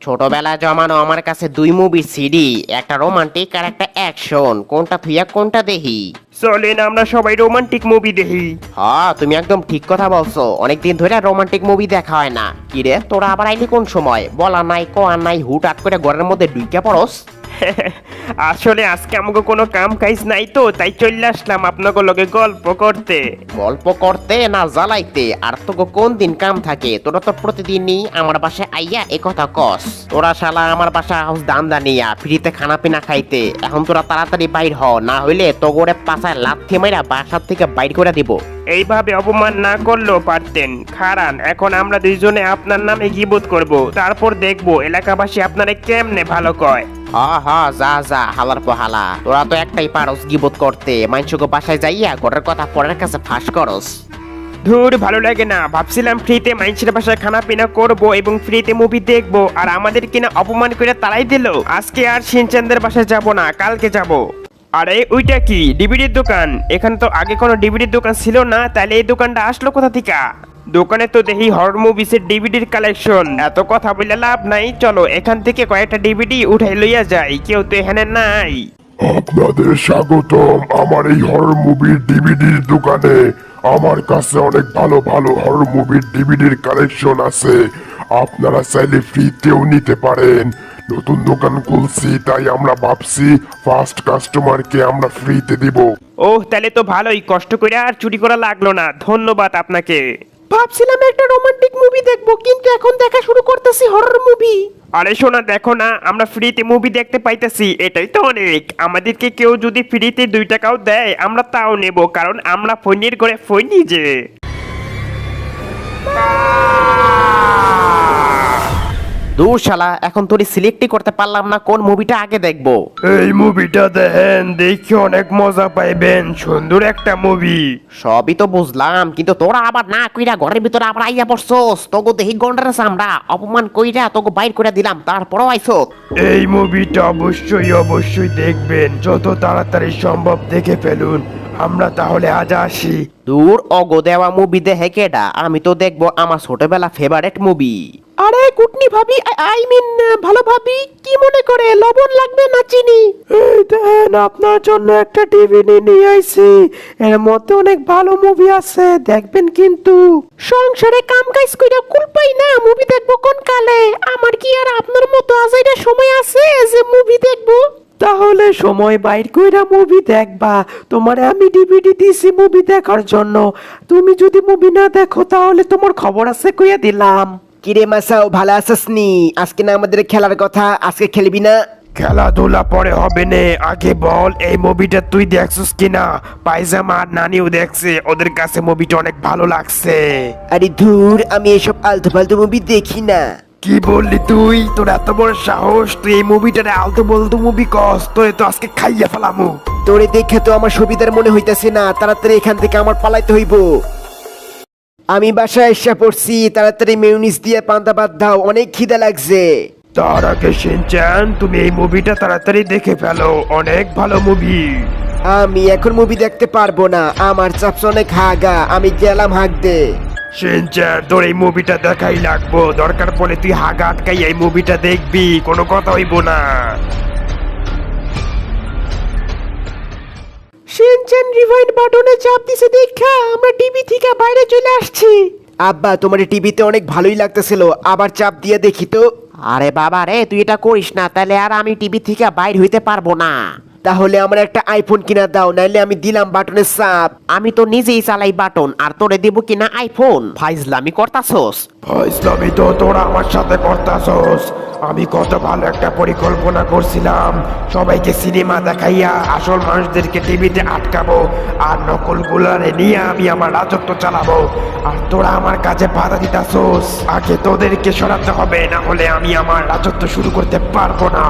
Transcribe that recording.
ছোটবেলায় জমানো আমার কাছে দুই মুভি সিডি, একটা রোমান্টিক আর একটা অ্যাকশন। কোনটা থুইয়া কোনটা দেখি? চলেন আমরা সবাই রোমান্টিক মুভি দেখি। হ্যাঁ, তুমি একদম ঠিক কথা বলছো। অনেকদিন ধরে রোমান্টিক মুভি দেখা হয় না। কিরে, তোরা আবার আইলি কোন সময়? বলা নাই কোয়া নাই, হুটহাট করে ঘরের মধ্যে ঢুইকা পড়স। আসলে আজকে আমাকে কোনো কাম কাজ নাই তো, তাই চলে আসলাম আপনাকে লগে গল্প করতে। গল্প করতে না জ্বালাইতে? আর তোকে কোন দিন কাম থাকে? তোরা তো প্রতিদিনই আমার বাসায় আইয়া এ কথা কস। তোরা শালা আমার বাসা হাউস দান্দা নিয়া ফ্রিতে খানা পিনা খাইতে। এখন তোরা তাড়াতাড়ি বাইর হ, না হইলে তোগরে পাছায় লাথি মাইরা বাসার থেকে বাইর করে দিব। এইভাবে অপমান না করলেও পারতেন। খারান, এখন আমরা দুইজনে আপনার নামে গিবত করব, তারপর দেখবো এলাকাবাসী আপনারে কেমনে ভালো কয়। হা যা যা, হালার পহালা। তোরা তো একটাই পারস গিবত করতে। মাইনসুকে বাসায় যাইয়া ঘরের কথা পরের কাছে ফাঁস করস। ধুর, ভালো লাগে না। ভাবছিলাম ফ্রিতে মানুষের বাসায় খানা পিনা করবো এবং ফ্রিতে মুভি দেখবো, আর আমাদের কিনা অপমান করে তারাই দিল। আজকে আর শিনচানদের বাসায় যাব না, কালকে যাব। আরে ওইটা কি ডিভিডির দোকান? এখানে তো আগে কোনো ডিভিডির দোকান ছিল না, তাহলে এই দোকানটা আসলো কোথা থেকে? দোকানে তো দেখি হরর মুভিসের ডিভিডির কালেকশন। এত কথা বলে লাভ নাই, চলো এখান থেকে কয়েকটা ডিভিডি উঠাই লইয়া যাই। কেউ তো এখানে নাই। আপনাদের স্বাগতম আমার এই হরর মুভির ডিভিডির দোকানে। আমার কাছে অনেক ভালো ভালো হরর মুভির ডিভিডির কালেকশন আছে, আপনারা চাইলে ফ্রিতেও নিতে পারেন। নতুন দোকান খুলছি, তাই আমরা ভাবছি ফার্স্ট কাস্টমারকে আমরা ফ্রিতে দিব। ওহ, তাহলে তো ভালোই, কষ্ট করে আর চুরি করা লাগলো না। ধন্যবাদ আপনাকে। ভাবছিলাম একটা রোমান্টিক মুভি দেখবো, কিন্তু এখন দেখা শুরু করতেছি হরর মুভি। আরে শোনা, দেখো না আমরা ফ্রিতে মুভি দেখতে পাইতেছি, এটাই তো অনেক। আমাদেরকে কেউ যদি ফ্রিতে 2 টাকাও দেয় আমরা তাও নেব, কারণ আমরা ফোনের করে ফোনই যে। দূর শালা, এখন তোর সিলেক্টই করতে পারলাম না কোন মুভিটা আগে দেখবো। এই মুভিটা দেখেন, দেখে অনেক মজা পাইবেন। সুন্দর একটা মুভি। সবই তো বুঝলাম, কিন্তু তোরা আবার না কইরা ঘরের ভিতরে আবার আইয়া পড়ছস। তোকে দেখি গন্ডারে আমরা অপমান কইরা তোকে বাইর করে দিলাম, তারপরও আইছত। এই মুভিটা অবশ্যই দেখবেন, যত তাড়াতাড়ি সম্ভব দেখে ফেলুন। আমরা তাহলে আজ আসি। দূর, অগো দেওয়া মুভি দেখে কেডা? আমি তো দেখবো আমার ছোটবেলা ফেভারিট মুভি। আরে কুটনি ভাবি, আই মিন ভালো ভাবি, কি মনে করে লবণ লাগবে না চিনি? এই দেন, আপনার জন্য একটা টিভি নিয়ে আইছি। এর মধ্যে অনেক ভালো মুভি আছে, দেখবেন কিন্তু। সংসারে কাম কাজ কইরা কুল পাই না, মুভি দেখবো কোন কালে? আমার কি আর আপনার মতো আজাইরা সময় আছে যে মুভি দেখবো? তাহলে সময় বাইর কইরা মুভি দেখবা। তোমারে আমি ডিভিডি দিছি মুভি দেখার জন্য। তুমি যদি মুভি না দেখো তাহলে তোমার খবর আছে কইয়া দিলাম। কিরে মাসাও, ভালো আছিস নি? আজকে না আমাদের খেলার কথা, আজকে খেলবি না? খেলাধুলা পরে হবে নে, আগে বল এই মুভিটা তুই দেখছিস কিনা? পায়জামা আর নানিও দেখছে, ওদের কাছে মুভিটা অনেক ভালো লাগছে। আরে ধুর, আমি এসব আলতু ফালতু মুভি দেখি না। কি বললি তুই? তোর এত বড় সাহস, তুই এই মুভিটারে আলতু বলতু মুভি কস? তোরে তো আজকে খাইয়া ফেলামু। তোরে দেখে তো আমার সুবিধার মনে হইতাছে না, তাড়াতাড়ি এখান থেকে আমার পালাইতে হইব। আমি বাসায় এসে পড়ছি, তাড়াতাড়ি মেয়োনিজ দিয়ে পান্তা ভাত দাও, অনেক খিদা লাগছে। তার আগে শিনচান, তুমি এই মুভিটা তাড়াতাড়ি দেখে ফেলো, অনেক ভালো মুভি। আমি এখন মুভি দেখতে পারবো না, আমার চাপস অনেক হাগা, আমি গেলাম হাঁক দে। শিনচান, তোর এই মুভিটা দেখাই লাগবো, দরকার পড়লে তুই হাগা আটকাই এই মুভিটা দেখবি, কোনো কথা হইব না। শিনচান রিভাইন্ড বাটনে চাপ দিছে দেখা আমরা টিভি থেকে বাইরে চলে আসছি। আব্বা, তোমার টিভিতে অনেক ভালোই লাগতেছিল, আবার চাপ দিয়ে দেখি তো। আরে বাবা রে, তুই এটা করিস না, তাহলে আর আমি টিভি থেকে বাইর হইতে পারবো না। তাহলে আমার একটা আইফোন কিনা দাও, নাইলে আমি দিলাম বাটনের চাপ। আমি তো নিজেই চালাই বাটন, আর তোরে দেব কিনা আইফোন? ফাইজলামি করতাছস? ফাইজলামি তো তোরা আমার সাথে করতাছস। আমি কত ভালো একটা পরিকল্পনা করছিলাম, সবাইকে সিনেমা দেখাইয়া আসল মানুষদেরকে টিভিতে আটকাবো, আর নকল গুলারে নিয়ে আমি আমার রাজত্ব চালাবো। আর তোরা আমার কাছে বাধা দিতাছস। আগে তোদেরকে সরাতে হবে, না হলে আমি আমার রাজত্ব শুরু করতে পারবো না।